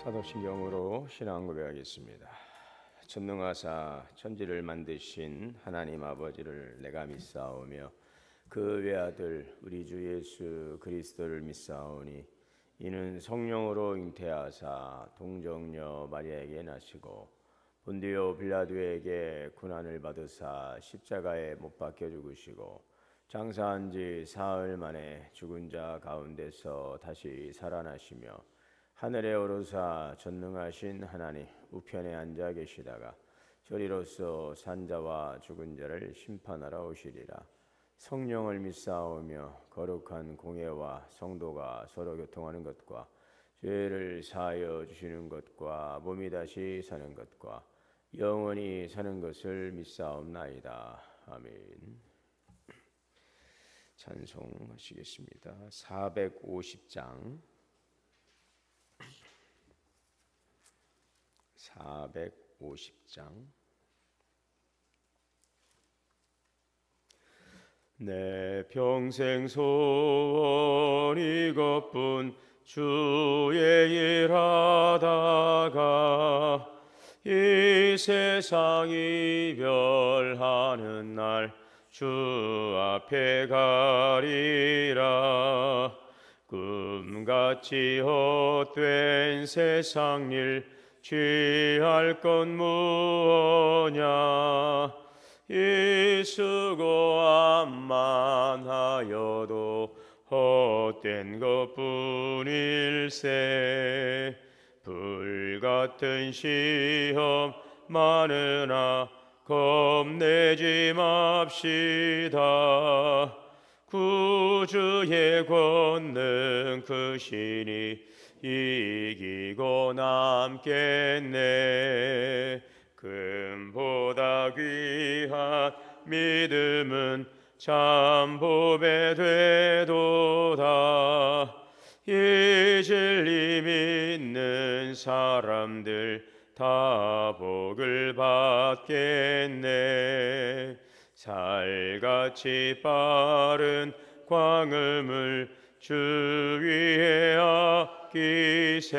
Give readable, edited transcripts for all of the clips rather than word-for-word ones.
사도신경으로 신앙 고백하겠습니다. 전능하사 천지를 만드신 하나님 아버지를 내가 믿사오며 그 외아들 우리 주 예수 그리스도를 믿사오니 이는 성령으로 잉태하사 동정녀 마리아에게 나시고 본디오 빌라도에게 고난을 받으사 십자가에 못 박혀 죽으시고 장사한 지 사흘 만에 죽은 자 가운데서 다시 살아나시며 하늘에 오르사 전능하신 하나님 우편에 앉아 계시다가 저리로서 산자와 죽은 자를 심판하러 오시리라. 성령을 믿사오며 거룩한 공예와 성도가 서로 교통하는 것과 죄를 사하여 주시는 것과 몸이 다시 사는 것과 영원히 사는 것을 믿사옵나이다. 아멘. 찬송하시겠습니다. 450장 450장 내 평생 소원 이것뿐 주의 일하다가 이 세상 이별하는 날 주 앞에 가리라. 꿈같이 헛된 세상 일 취할 건 무엇냐. 이 수고함만 하여도 헛된 것뿐일세. 불같은 시험 많으나 겁내지 맙시다. 구주의 권능 크시니 이기고 남겠네. 금보다 귀한 믿음은 참 보배 되도다. 이 진리 믿는 사람들 다 복을 받겠네. 살같이 빠른 광음을 주 위에 아끼세.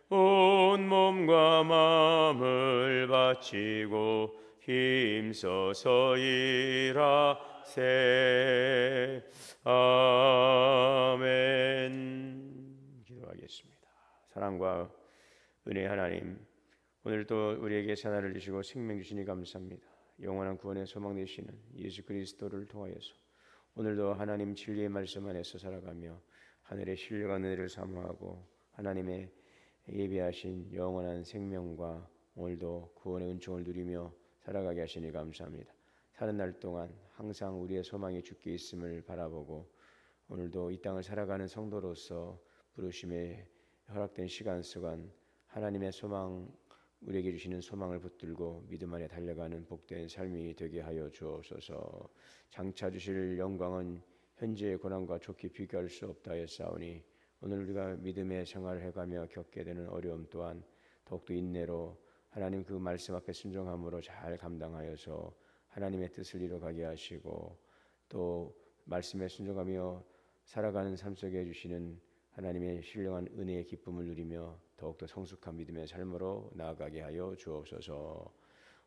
온 몸과 마음을 바치고 힘써서 일하세. 아멘. 기도하겠습니다. 사랑과 은혜 하나님, 오늘도 우리에게 생활을 주시고 생명 주시니 감사합니다. 영원한 구원의 소망 되시는 예수 그리스도를 통하여서 오늘도 하나님 진리의 말씀 안에서 살아가며 하늘의 신령한 은혜를 사모하고 하나님의 예비하신 영원한 생명과 오늘도 구원의 은총을 누리며 살아가게 하시니 감사합니다. 사는 날 동안 항상 우리의 소망이 주께 있음을 바라보고 오늘도 이 땅을 살아가는 성도로서 부르심에 허락된 시간 동안 하나님의 소망, 우리에게 주시는 소망을 붙들고 믿음 안에 달려가는 복된 삶이 되게 하여 주옵소서. 장차 주실 영광은 현재의 고난과 좋게 비교할 수 없다 했사오니 오늘 우리가 믿음의 생활을 해가며 겪게 되는 어려움 또한 더욱더 인내로 하나님 그 말씀 앞에 순종함으로 잘 감당하여서 하나님의 뜻을 이루어가게 하시고 또 말씀에 순종하며 살아가는 삶 속에 주시는 하나님의 신령한 은혜의 기쁨을 누리며 더욱더 성숙한 믿음의 삶으로 나아가게 하여 주옵소서.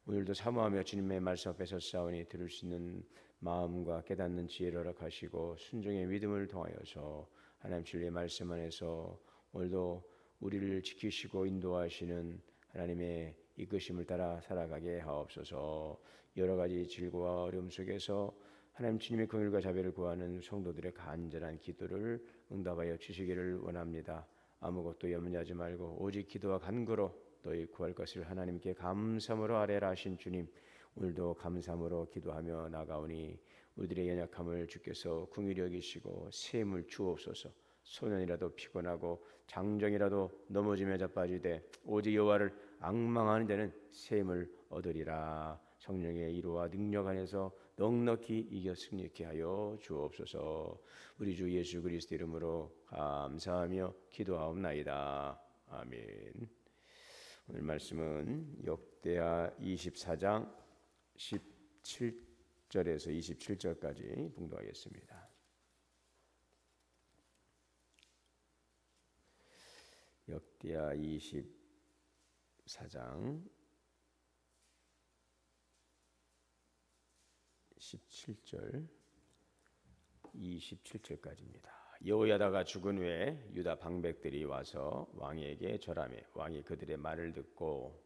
오늘도 사모하며 주님의 말씀 앞에 섰사오니 들을 수 있는 마음과 깨닫는 지혜를 허락하시고 순종의 믿음을 통하여서 하나님 진리의 말씀 안에서 오늘도 우리를 지키시고 인도하시는 하나님의 이끄심을 따라 살아가게 하옵소서. 여러 가지 질고와 어려움 속에서 하나님 주님의 긍휼과 자비를 구하는 성도들의 간절한 기도를 응답하여 주시기를 원합니다. 아무것도 염려하지 말고 오직 기도와 간구로 너희 구할 것을 하나님께 감사함으로 아뢰라 하신 주님, 오늘도 감사함으로 기도하며 나가오니 우리들의 연약함을 주께서 긍휼히 여기시고 샘을 주옵소서. 소년이라도 피곤하고 장정이라도 넘어지며 자빠지되 오직 여호와를 앙망하는 자는 샘을 얻으리라. 성령의 이루와 능력 안에서 넉넉히 이겨 승리케 하여 주옵소서. 우리 주 예수 그리스도 이름으로 감사하며 기도하옵나이다. 아멘. 오늘 말씀은 역대하 24장 17절에서 27절까지 봉독하겠습니다. 역대하 24장 17절 27절까지입니다. 여호야다가 죽은 후에 유다 방백들이 와서 왕에게 절하매 왕이 그들의 말을 듣고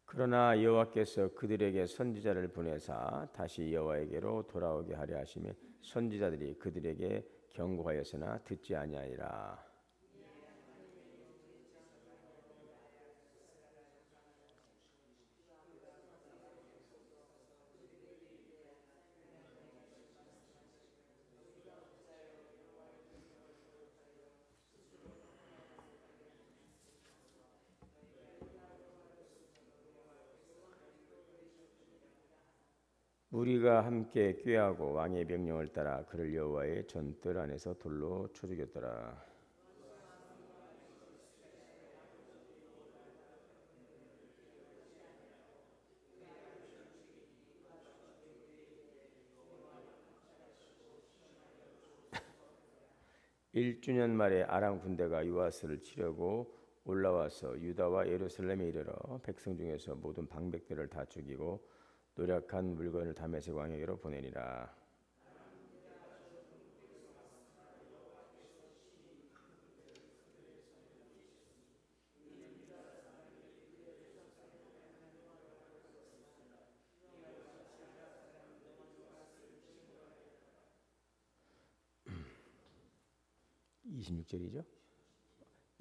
그러나 여호와께서 그들에게 선지자를 보내사 다시 여호와에게로 돌아오게 하려 하시며 선지자들이 그들에게 경고하였으나 듣지 아니하니라. 무리가 함께 꾀하고 왕의 명령을 따라 그를 여호와의 전뜰 안에서 돌로 쳐 죽였더라. (1주년) 말에 아람 군대가 요아스를 치려고 올라와서 유다와 예루살렘에 이르러 백성 중에서 모든 방백들을 다 죽이고 노력한 물건을 다메섹 왕에게로 보내니라. (26절이죠)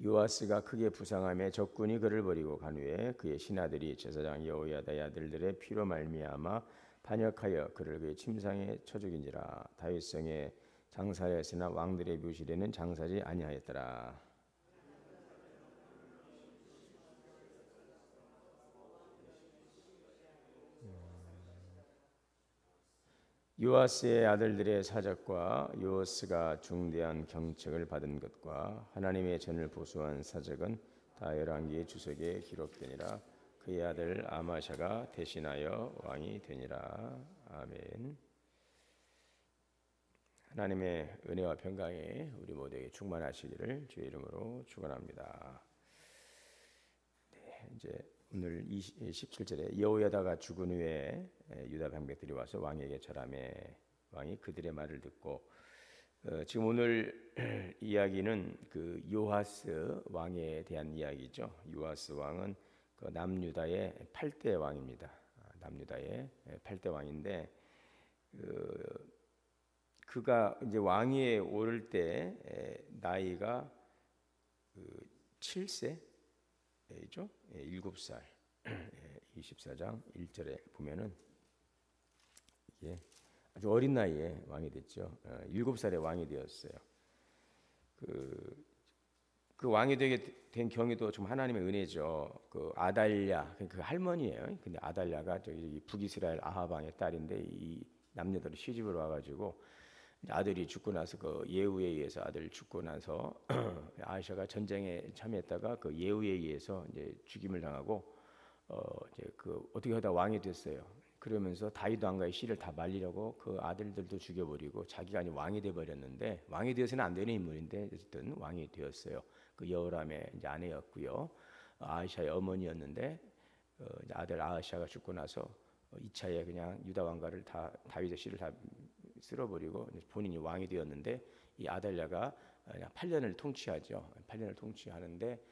요아스가 크게 부상하며 적군이 그를 버리고 간 후에 그의 신하들이 제사장 여호야다의 아들들의 피로 말미암아 반역하여 그를 그의 침상에 쳐 죽인지라. 다윗성에 장사하였으나 왕들의 묘실에는 장사하지 아니하였더라. 요아스의 아들들의 사적과 요아스가 중대한 경책을 받은 것과 하나님의 전을 보수한 사적은 다 열왕기의 주석에 기록되니라. 그의 아들 아마샤가 대신하여 왕이 되니라. 아멘. 하나님의 은혜와 평강이 우리 모두에게 충만하시기를 주의 이름으로 축원합니다. 네, 이제 오늘 17절에 여호야다가 죽은 후에 유다 방백들이 와서 왕에게 절하매 왕이 그들의 말을 듣고 지금 오늘 이야기는 그 요아스 왕에 대한 이야기죠. 요아스 왕은 그 남유다의 8대 왕입니다. 남유다의 8대 왕인데 그가 이제 왕위에 오를 때 나이가 7세죠. 7살. 24장 1절에 보면은 이게 아주 어린 나이에 왕이 됐죠. 7살에 왕이 되었어요. 그 왕이 되게 된 경위도 좀 하나님의 은혜죠. 그 아달랴 그 할머니예요. 근데 아달랴가 저기 북이스라엘 아합 왕의 딸인데 이 남녀들이 시집을 와가지고 아들이 죽고 나서 그 예후에 의해서 아들 죽고 나서 아하샤가 전쟁에 참여했다가 그 예후에 의해서 이제 죽임을 당하고 이제 그 어떻게 하다 왕이 됐어요. 그러면서 다윗 왕가의 씨를 다 말리려고 그 아들들도 죽여버리고 자기가 아니 왕이 돼 버렸는데 왕이 되어서는 안 되는 인물인데 어쨌든 왕이 되었어요. 그 여호람의 이제 아내였고요. 아하샤의 어머니였는데 아들 아하샤가 죽고 나서 2차에 그냥 유다 왕가를 다 다윗의 씨를 다 쓸어버리고 본인이 왕이 되었는데 이 아달랴가 8년을 통치하죠. 8년을 통치하는데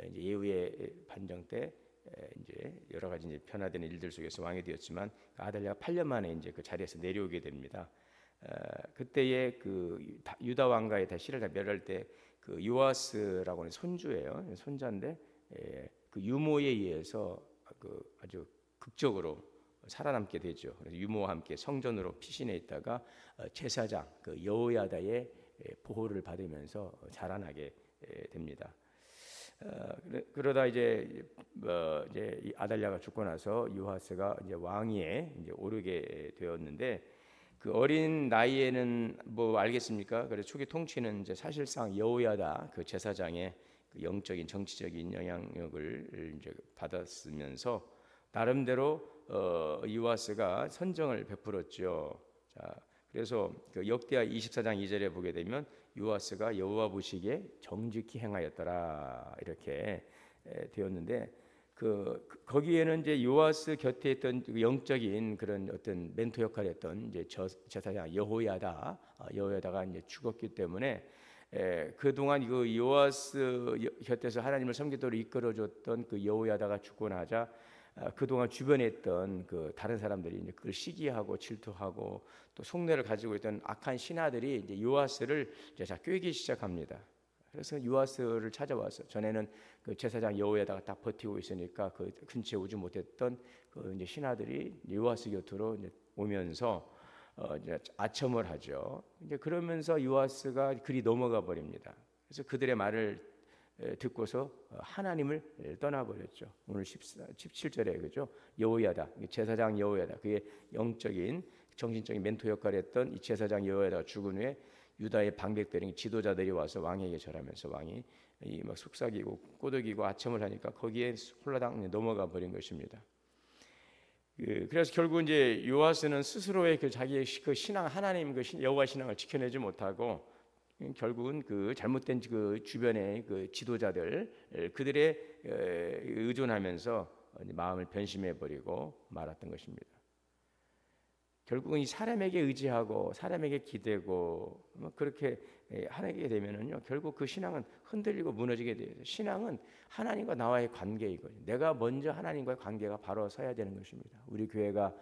이제 예후의 반정 때 이제 여러 가지 이제 변화되는 일들 속에서 왕이 되었지만 아달랴가 8년 만에 이제 그 자리에서 내려오게 됩니다. 그때의 그 유다 왕가의 다 씨를 다 멸할 때 그 요아스라고 하는 손주예요. 손자인데 그 유모에 의해서 그 아주 극적으로 살아남게 되죠. 그래서 유모와 함께 성전으로 피신해 있다가 제사장 그 여호야다의 보호를 받으면서 자라나게 됩니다. 그러다 이제 이 아달랴가 죽고 나서 요아스가 이제 왕위에 이제 오르게 되었는데 그 어린 나이에는 뭐 알겠습니까? 그래서 초기 통치는 이제 사실상 여호야다 그 제사장의 그 영적인 정치적인 영향력을 이제 받았으면서 나름대로 요아스가 선정을 베풀었죠. 자, 그래서 그 역대하 24장 2절에 보게 되면 요아스가 여호와 보시기에 정직히 행하였더라 이렇게 되었는데 거기에는 이제 요아스 곁에 있던 그 영적인 그런 어떤 멘토 역할을 했던 이제 제사장 여호야다가 이제 죽었기 때문에 그동안 그 요아스 곁에서 하나님을 섬기도록 이끌어줬던 그 여호야다가 죽고 나자 그동안 주변에 있던 그 다른 사람들이 이제 그걸 시기하고 질투하고 또 속내를 가지고 있던 악한 신하들이 이제 요아스를 이제 꾀기 시작합니다. 그래서 요아스를 찾아와서 전에는 그 제사장 여호야다가 딱 버티고 있으니까 그 근처에 오지 못했던 그 이제 신하들이 요아스 곁으로 이제 오면서 이제 아첨을 하죠. 이제 그러면서 요아스가 그리 넘어가 버립니다. 그래서 그들의 말을 듣고서 하나님을 떠나버렸죠. 오늘 17절에 그죠? 여호야다 제사장 여호야다 그의 영적인 정신적인 멘토 역할을 했던 이 제사장 여호야다가 죽은 후에 유다의 방백들이 지도자들이 와서 왕에게 절하면서 왕이 막 속삭이고 꼬드기고 아첨을 하니까 거기에 홀라당 넘어가 버린 것입니다. 그래서 결국 이제 요아스는 스스로의 그 자기의 그 신앙 하나님 그 여호와 신앙을 지켜내지 못하고 결국은 그 잘못된 그 주변의 그 지도자들 그들의 의존하면서 마음을 변심해 버리고 말았던 것입니다. 결국은 이 사람에게 의지하고 사람에게 기대고 그렇게 하게 되면은요 결국 그 신앙은 흔들리고 무너지게 돼요. 신앙은 하나님과 나와의 관계이거든요. 내가 먼저 하나님과의 관계가 바로 서야 되는 것입니다. 우리 교회가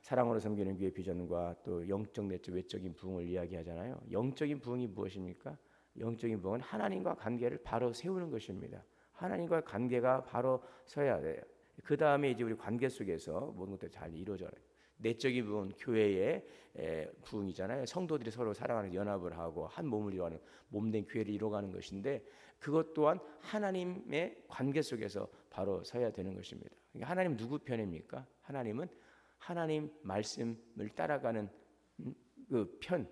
사랑으로 섬기는 교회 비전과 또 영적 내적 외적인 부흥을 이야기하잖아요. 영적인 부흥이 무엇입니까? 영적인 부흥은 하나님과 관계를 바로 세우는 것입니다. 하나님과 관계가 바로 서야 돼요. 그 다음에 이제 우리 관계 속에서 모든 것들이 잘 이루어져요. 내적인 부흥, 교회의 부흥이잖아요. 성도들이 서로 사랑하는 연합을 하고 한 몸을 이루어가는 몸된 교회를 이루어가는 것인데 그것 또한 하나님의 관계 속에서 바로 서야 되는 것입니다. 그러니까 하나님 누구 편입니까? 하나님은 하나님 말씀을 따라가는 그 편,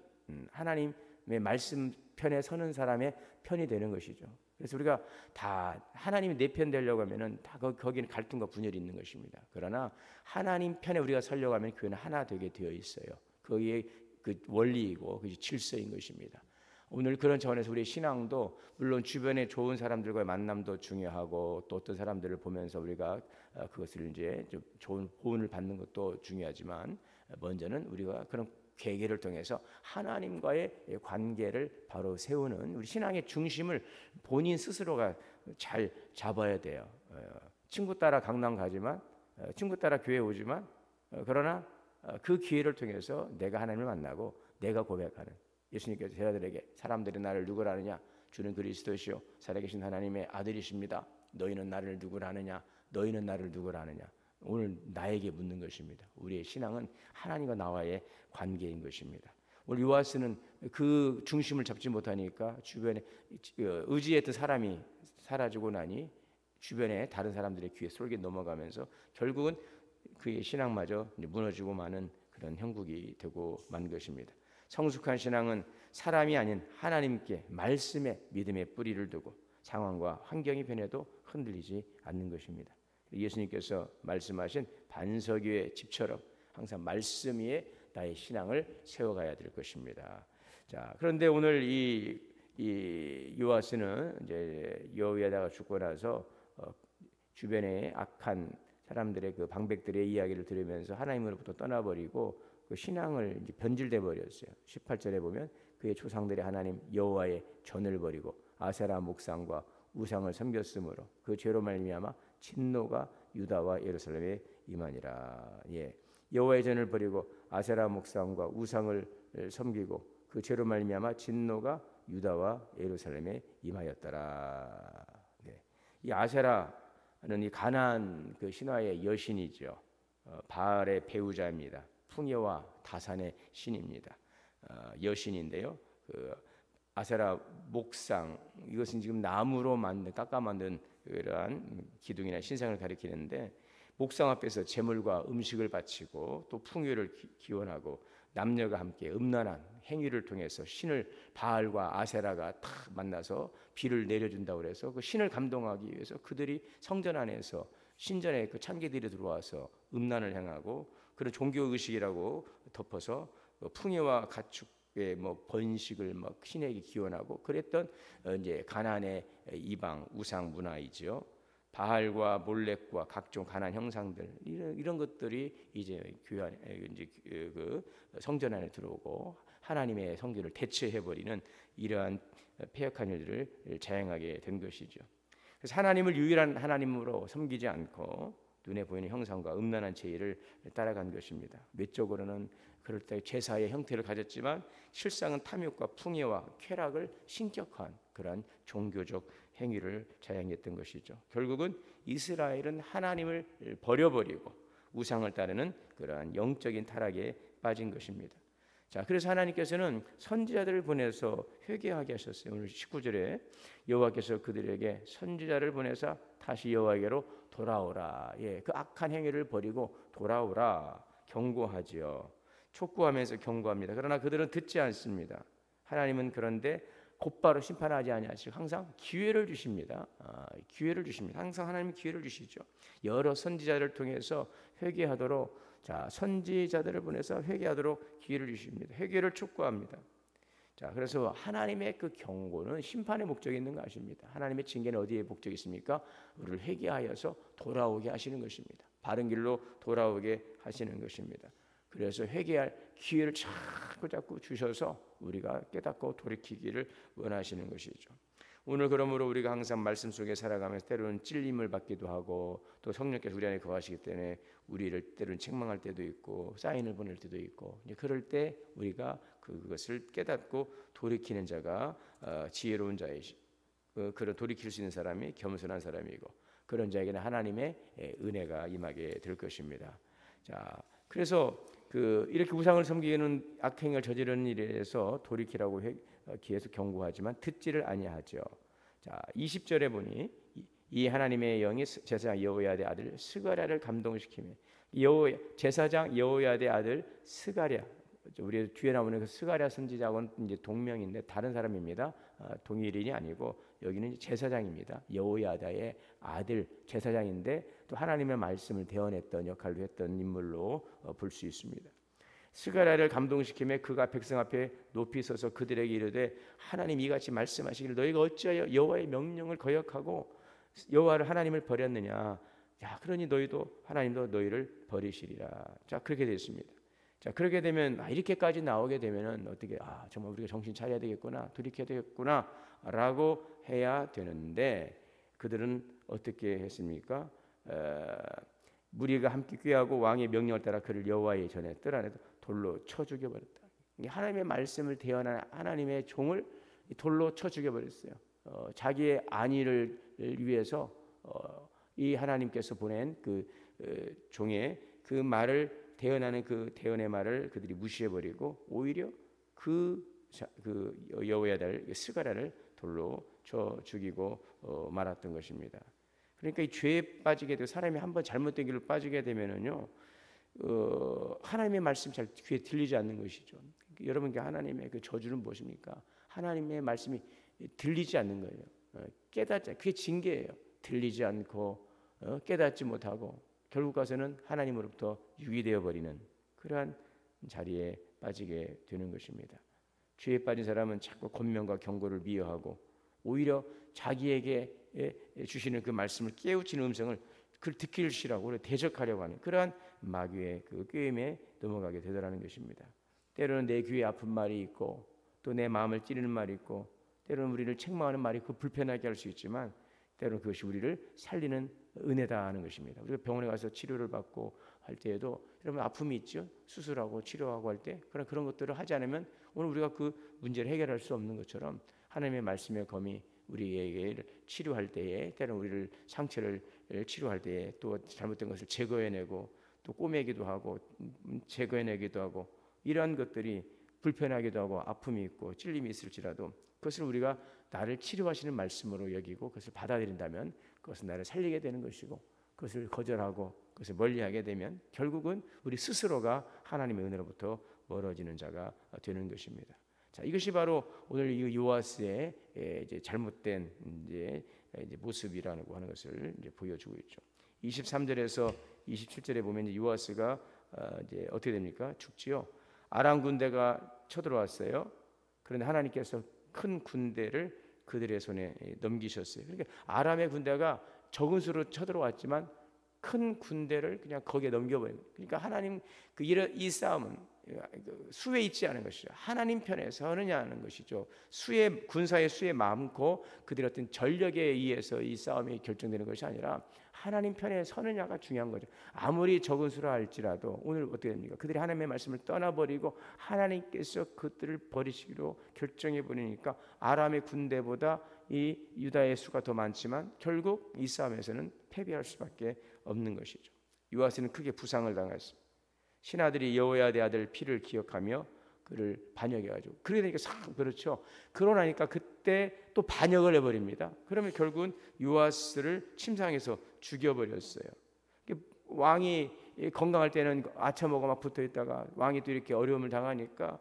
하나님의 말씀 편에 서는 사람의 편이 되는 것이죠. 그래서 우리가 다 하나님이 내 편 되려고 하면은 다 거기는 갈등과 분열이 있는 것입니다. 그러나 하나님 편에 우리가 서려고 하면 교회는 하나 되게 되어 있어요. 거기에 그 원리이고 그 질서인 것입니다. 오늘 그런 차원에서 우리의 신앙도 물론 주변에 좋은 사람들과의 만남도 중요하고 또 어떤 사람들을 보면서 우리가 그것을 이제 좀 좋은 보온을 받는 것도 중요하지만 먼저는 우리가 그런 계기를 통해서 하나님과의 관계를 바로 세우는 우리 신앙의 중심을 본인 스스로가 잘 잡아야 돼요. 친구 따라 강남 가지만 친구 따라 교회 오지만 그러나 그 기회를 통해서 내가 하나님을 만나고 내가 고백하는 예수님께서 제자들에게 사람들이 나를 누구라 하느냐 주는 그리스도시요 살아계신 하나님의 아들이십니다. 너희는 나를 누구라 하느냐 너희는 나를 누구라 하느냐 오늘 나에게 묻는 것입니다. 우리의 신앙은 하나님과 나와의 관계인 것입니다. 오늘 요아스는 그 중심을 잡지 못하니까 주변에 의지했던 사람이 사라지고 나니 주변에 다른 사람들의 귀에 쏠게 넘어가면서 결국은 그의 신앙마저 무너지고 마는 그런 형국이 되고 만 것입니다. 성숙한 신앙은 사람이 아닌 하나님께 말씀에 믿음의 뿌리를 두고 상황과 환경이 변해도 흔들리지 않는 것입니다. 예수님께서 말씀하신 반석 위의 집처럼 항상 말씀 위에 나의 신앙을 세워가야 될 것입니다. 자, 그런데 오늘 이 요아스는 이제 여호야다가 죽고 나서 주변의 악한 사람들의 그 방백들의 이야기를 들으면서 하나님으로부터 떠나버리고 그 신앙을 이제 변질돼 버렸어요. 18절에 보면 그의 조상들의 하나님 여호와의 전을 버리고 아세라 목상과 우상을 섬겼으므로 그 죄로 말미암아 진노가 유다와 예루살렘에 임하니라. 예. 여호와의 전을 버리고 아세라 목상과 우상을 섬기고 그 죄로 말미암아 진노가 유다와 예루살렘에 임하였더라. 네. 이 아세라는 이 가나안 그 신화의 여신이죠. 바알의 배우자입니다. 풍요와 다산의 신입니다. 여신인데요. 그 아세라 목상 이것은 지금 나무로 깎아 만든 그러한 기둥이나 신상을 가리키는데 목상 앞에서 제물과 음식을 바치고 또 풍요를 기원하고 남녀가 함께 음란한 행위를 통해서 신을 바알과 아세라가 딱 만나서 비를 내려준다고 해서 그 신을 감동하기 위해서 그들이 성전 안에서 신전에 그 창기들이 들어와서 음란을 행하고 그런 종교 의식이라고 덮어서 풍요와 가축의 뭐 번식을 막 신에게 기원하고 그랬던 이제 가나안의 이방 우상 문화이죠. 바알과 몰렉과 각종 가난 형상들 이런 것들이 이제 교회 안에 이제 그 성전 안에 들어오고 하나님의 성전을 대체해 버리는 이러한 패역한 일들을 자행하게 된 것이죠. 그래서 하나님을 유일한 하나님으로 섬기지 않고 눈에 보이는 형상과 음란한 제의를 따라간 것입니다. 외적으로는 그럴 때 제사의 형태를 가졌지만 실상은 탐욕과 풍요와 쾌락을 신격화한 그러한 종교적 행위를 자행했던 것이죠. 결국은 이스라엘은 하나님을 버려버리고 우상을 따르는 그러한 영적인 타락에 빠진 것입니다. 자, 그래서 하나님께서는 선지자들을 보내서 회개하게 하셨어요. 오늘 19절에 여호와께서 그들에게 선지자를 보내사 다시 여호와에게로 돌아오라. 예, 그 악한 행위를 버리고 돌아오라 경고하지요. 촉구하면서 경고합니다. 그러나 그들은 듣지 않습니다. 하나님은 그런데 곧바로 심판하지 아니하시고 항상 기회를 주십니다. 기회를 주십니다. 항상 하나님은 기회를 주시죠. 여러 선지자를 통해서 회개하도록 자, 선지자들을 보내서 회개하도록 기회를 주십니다. 회개를 촉구합니다. 자, 그래서 하나님의 그 경고는 심판의 목적이 있는 거 아십니까? 하나님의 징계는 어디에 목적이 있습니까? 우리를 회개하여서 돌아오게 하시는 것입니다. 바른 길로 돌아오게 하시는 것입니다. 그래서 회개할 기회를 자꾸 주셔서 우리가 깨닫고 돌이키기를 원하시는 것이죠. 오늘 그러므로 우리가 항상 말씀 속에 살아가면서 때로는 찔림을 받기도 하고 또 성령께서 우리 안에 거하시기 때문에 우리를 때로는 책망할 때도 있고 사인을 보낼 때도 있고 이제 그럴 때 우리가 그것을 깨닫고 돌이키는 자가 지혜로운 자이시 그런 돌이킬 수 있는 사람이 겸손한 사람이고 그런 자에게는 하나님의 은혜가 임하게 될 것입니다. 자, 그래서 이렇게 우상을 섬기는 악행을 저지르는 일에서 돌이키라고 계속 경고하지만 듣지를 아니하죠. 자, 20절에 보니 이 하나님의 영이 제사장 여호야다의 아들 스가랴를 감동시키며 제사장 여호야다의 아들 스가랴 우리 뒤에 나오는 그 스가랴 선지자하고는 이제 동명인데 다른 사람입니다. 동일인이 아니고 여기는 제사장입니다. 여호야다의 아들 제사장인데 또 하나님의 말씀을 대언했던 역할도 했던 인물로 볼 수 있습니다. 스가랴를 감동시키며 그가 백성 앞에 높이 서서 그들에게 이르되 하나님 이같이 말씀하시기를 너희가 어찌하여 여호와의 명령을 거역하고 여호와를 하나님을 버렸느냐. 자, 그러니 너희도 하나님도 너희를 버리시리라. 자, 그렇게 됐습니다. 자, 그렇게 되면 이렇게까지 나오게 되면은 어떻게 정말 우리가 정신 차려야 되겠구나 돌이켜야 되겠구나라고 해야 되는데 그들은 어떻게 했습니까? 무리가 함께 꾀하고 왕의 명령을 따라 그를 여호와의 전에 뜰 안에도 돌로 쳐 죽여버렸다. 하나님의 말씀을 대언한 하나님의 종을 돌로 쳐 죽여버렸어요. 자기의 안위를 위해서 이 하나님께서 보낸 그 종의 그 말을 대언하는 그 대언의 말을 그들이 무시해버리고 오히려 그 여호야다를 스가랴를 돌로 쳐 죽이고 말았던 것입니다. 그러니까 이 죄에 빠지게 되고 사람이 한번 잘못된 길로 빠지게 되면은요, 하나님의 말씀 잘 귀에 들리지 않는 것이죠. 여러분께 하나님의 그 저주는 무엇입니까? 하나님의 말씀이 들리지 않는 거예요. 깨닫지 그게 징계예요. 들리지 않고 깨닫지 못하고 결국 가서는 하나님으로부터 유기되어 버리는 그러한 자리에 빠지게 되는 것입니다. 죄에 빠진 사람은 자꾸 권면과 경고를 미워하고 오히려 자기에게 주시는 그 말씀을 깨우치는 음성을 그걸 듣기 싫어하고 대적하려고 하는 그러한 마귀의 그 꾀임에 넘어가게 되더라는 것입니다. 때로는 내 귀에 아픈 말이 있고 또 내 마음을 찌르는 말이 있고 때로는 우리를 책망하는 말이 그 불편하게 할 수 있지만 때로는 그것이 우리를 살리는 은혜다 하는 것입니다. 우리가 병원에 가서 치료를 받고 할 때에도 여러분 아픔이 있죠. 수술하고 치료하고 할 때 그런 것들을 하지 않으면 오늘 우리가 그 문제를 해결할 수 없는 것처럼 하나님의 말씀의 검이 우리에게 치료할 때에 때로는 우리를 상처를 치료할 때에 또 잘못된 것을 제거해내고 또 꼬매기도 하고 제거해내기도 하고 이러한 것들이 불편하기도 하고 아픔이 있고 찔림이 있을지라도 그것을 우리가 나를 치료하시는 말씀으로 여기고 그것을 받아들인다면 그것은 나를 살리게 되는 것이고 그것을 거절하고 그것을 멀리하게 되면 결국은 우리 스스로가 하나님의 은혜로부터 멀어지는 자가 되는 것입니다. 자, 이것이 바로 오늘 이 요아스의 이제 잘못된 이제 모습이라고 하는 것을 이제 보여주고 있죠. 23절에서 27절에 보면 이제 요아스가 이제 어떻게 됩니까? 죽지요. 아람 군대가 쳐들어왔어요. 그런데 하나님께서 큰 군대를 그들의 손에 넘기셨어요. 그러니까 아람의 군대가 적은 수로 쳐들어왔지만 큰 군대를 그냥 거기에 넘겨버린 거예요. 그러니까 하나님 이 싸움은 수에 있지 않은 것이죠. 하나님 편에 서느냐는 것이죠. 군사의 수에 많고 그들의 어떤 전력에 의해서 이 싸움이 결정되는 것이 아니라 하나님 편에 서느냐가 중요한 거죠. 아무리 적은 수라 할지라도 오늘 어떻게 됩니까? 그들이 하나님의 말씀을 떠나버리고 하나님께서 그들을 버리시기로 결정해 버리니까 아람의 군대보다 이 유다의 수가 더 많지만 결국 이 싸움에서는 패배할 수밖에 없는 것이죠. 요아스는 크게 부상을 당했습니다. 신하들이 여호야다의 아들 피를 기억하며 그를 반역해가지고 그러게 되니까 참 그렇죠. 그러나니까 그때 또 반역을 해버립니다. 그러면 결국은 요아스를 침상에서 죽여버렸어요. 왕이 건강할 때는 아차모가 막 붙어있다가 왕이 또 이렇게 어려움을 당하니까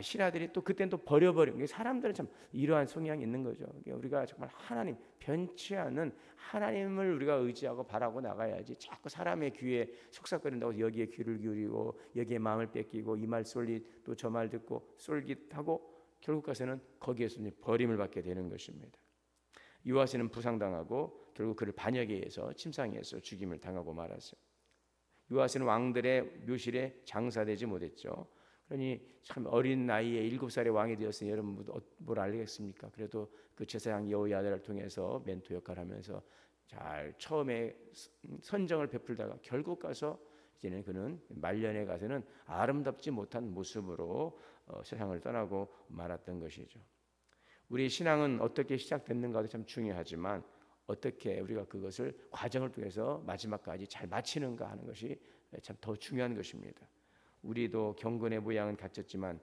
신하들이 또 그때는 또 버려버리고 사람들은 참 이러한 성향이 있는 거죠. 우리가 정말 하나님 변치 않는 하나님을 우리가 의지하고 바라고 나가야지 자꾸 사람의 귀에 속삭거린다고 여기에 귀를 기울이고 여기에 마음을 뺏기고 이 말 쏠릿 또 저 말 듣고 쏠깃하고 결국 가서는 거기에서 버림을 받게 되는 것입니다. 요아스는 부상당하고 결국 그를 반역에 의해서 침상에서 죽임을 당하고 말았어요. 요아스는 왕들의 묘실에 장사되지 못했죠. 그러니 참 어린 나이에 7살의 왕이 되었으니 여러분 뭘 알겠습니까? 그래도 그 제사장 여호야다를 통해서 멘토 역할을 하면서 잘 처음에 선정을 베풀다가 결국 가서 이제는 그는 말년에 가서는 아름답지 못한 모습으로 세상을 떠나고 말았던 것이죠. 우리 신앙은 어떻게 시작됐는가도 참 중요하지만 어떻게 우리가 그것을 과정을 통해서 마지막까지 잘 마치는가 하는 것이 참 더 중요한 것입니다. 우리도 경건의 모양은 갖췄지만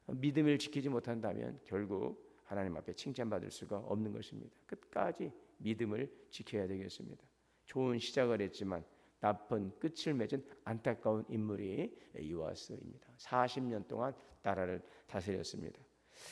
믿음을 지키지 못한다면 결국 하나님 앞에 칭찬받을 수가 없는 것입니다. 끝까지 믿음을 지켜야 되겠습니다. 좋은 시작을 했지만 나쁜 끝을 맺은 안타까운 인물이 요아스입니다. 40년 동안 나라를 다스렸습니다.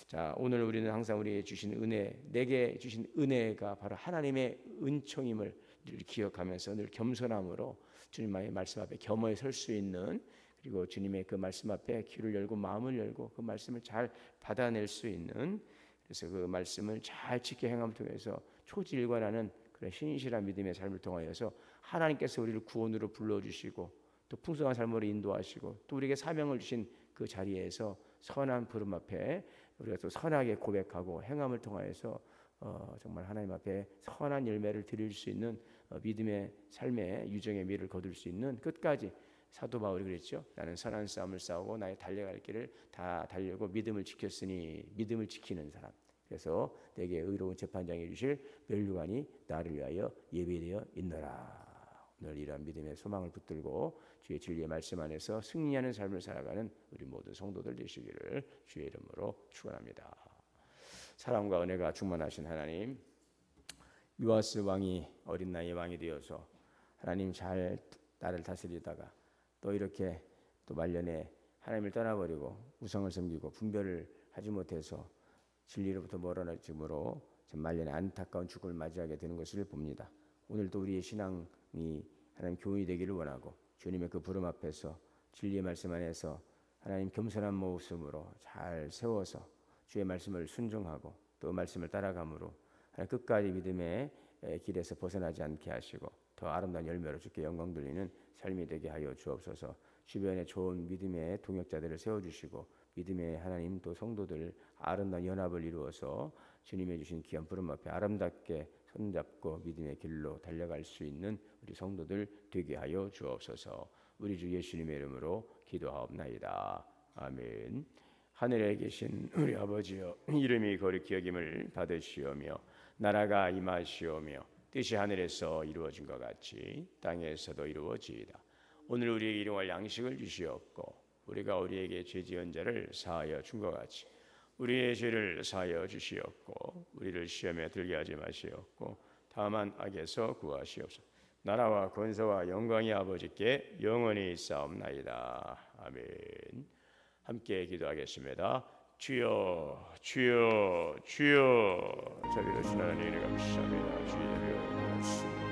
자, 오늘 우리는 항상 우리에게 주신 은혜, 내게 주신 은혜가 바로 하나님의 은총임을 늘 기억하면서 늘 겸손함으로 주님의 말씀 앞에 겸허히 설 수 있는, 그리고 주님의 그 말씀 앞에 귀를 열고 마음을 열고 그 말씀을 잘 받아낼 수 있는, 그래서 그 말씀을 잘 지켜 행함을 통해서 초지일관하는 그런 신실한 믿음의 삶을 통하여서 하나님께서 우리를 구원으로 불러주시고 또 풍성한 삶으로 인도하시고 또 우리에게 사명을 주신 그 자리에서 선한 부름 앞에 우리가 또 선하게 고백하고 행함을 통하여서 정말 하나님 앞에 선한 열매를 드릴 수 있는 믿음의 삶의 유정의 미를 거둘 수 있는, 끝까지 사도 바울이 그랬죠. 나는 선한 싸움을 싸우고 나의 달려갈 길을 다 달려고 믿음을 지켰으니, 믿음을 지키는 사람. 그래서 내게 의로운 재판장이 주실 면류관이 나를 위하여 예비되어 있노라. 오늘 이러한 믿음의 소망을 붙들고 주의 진리의 말씀 안에서 승리하는 삶을 살아가는 우리 모든 성도들 되시기를 주의 이름으로 축원합니다. 사랑과 은혜가 충만하신 하나님, 요아스 왕이 어린 나이에 왕이 되어서 하나님 잘 나를 다스리다가 또 이렇게 또 말년에 하나님을 떠나버리고 우상을 섬기고 분별을 하지 못해서 진리로부터 멀어짐으로 말년에 안타까운 죽음을 맞이하게 되는 것을 봅니다. 오늘도 우리의 신앙이 하나님 교훈이 되기를 원하고 주님의 그 부름 앞에서 진리의 말씀 안에서 하나님 겸손한 모습으로 잘 세워서 주의 말씀을 순종하고 또 말씀을 따라감으로 하나님 끝까지 믿음의 길에서 벗어나지 않게 하시고 더 아름다운 열매로 주께 영광 돌리는 삶이 되게 하여 주옵소서. 주변에 좋은 믿음의 동역자들을 세워주시고 믿음의 하나님 또 성도들 아름다운 연합을 이루어서 주님의 주신 귀한 부름 앞에 아름답게 손잡고 믿음의 길로 달려갈 수 있는 우리 성도들 되게 하여 주옵소서. 우리 주 예수님의 이름으로 기도하옵나이다. 아멘. 하늘에 계신 우리 아버지여, 이름이 거룩히 여김을 받으시오며 나라가 임하시오며 뜻이 하늘에서 이루어진 것 같이 땅에서도 이루어지이다. 오늘 우리에게 일용할 양식을 주시옵고 우리가 우리에게 죄 지은 자를 사하여 준 것 같이 우리의 죄를 사하여 주시옵고 우리를 시험에 들게 하지 마시옵고 다만 악에서 구하시옵소서. 나라와 권세와 영광이 아버지께 영원히 있사옵나이다. 아멘. 함께 기도하겠습니다. 주여 주여 주여. 자비로우신 하나님 감사합니다. 주의 이름으로